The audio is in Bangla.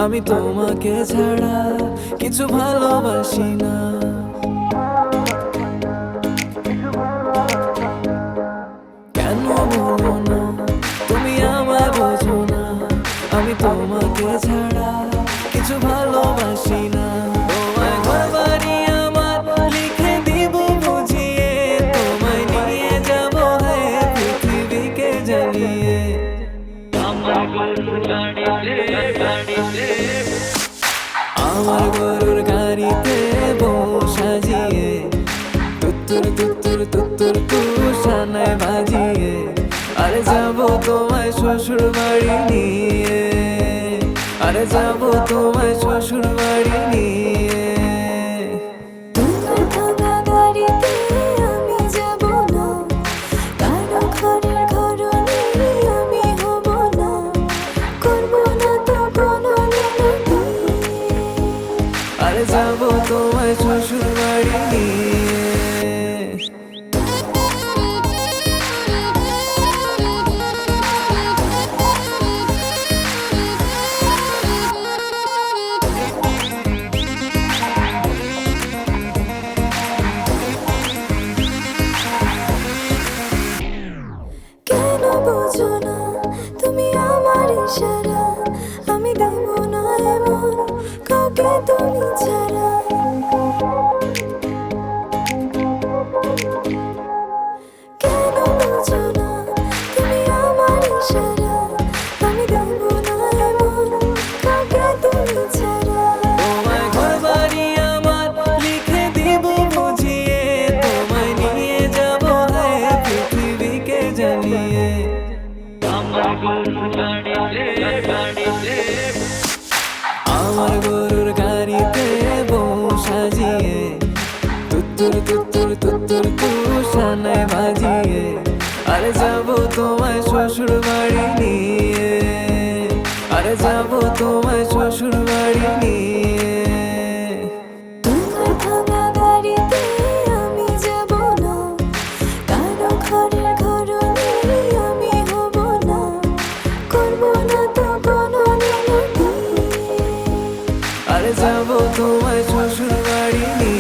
আমি তোমাকে ছাড়া কিছু ভালোবাসি না। কেন বলো না তুমি আমায় বোঝো না, আমি তোমাকে ছাড়া কিছু ভালোবাসি না। তোমায় ঘর বাড়ি আমার লিখে দিব বুঝিয়ে, তোমায় নিয়ে যাব পৃথিবীকে জ্বালিয়ে। আমার গরুর গাড়িতে বউ সাজিয়ে, তুত্তুর তুত্তুর তুত্তুর তুষানায় বাজিয়ে, আরে যাবো তোমায় শ্বশুর বাড়ি নিয়ে, আরে যাবো তোমায় শ্বশুর বাড়ি নিয়ে। আরে যাবো তোমায় শ্বশুর বাড়ি নিয়ে। কেন বোঝো না তুমি আমার ইশারা, আমি দেব না এমন কাউকে তুমি ছাড়া। কেন বোঝো না তুমি আমার ইশারা, আমি দেব না এমন কাউকে তুমি ছাড়া। তোমায় ঘর বাড়ি আমার লিখে দিব বুঝিয়ে, তোমায় নিয়ে যাব পৃথিবীকে জ্বালিয়ে। আমার গরুর গাড়িতে বউ সাজিয়ে, তুত্তুর তুত্তুর তুত্তুর তুষানায় বাজিয়ে, আরে যাবো তোমায় শ্বশুর বাড়ি নিয়ে, আরে যাবো তোমায় শ্বশুর বাড়ি নিয়ে। তোমার ভাঙা গাড়িতে আমি যাব না, কারো ঘরের ঘরণী আমি হব না, করব না তো কোনো আরে যাবো তোমায় শ্বশুর বাড়ি নিয়ে।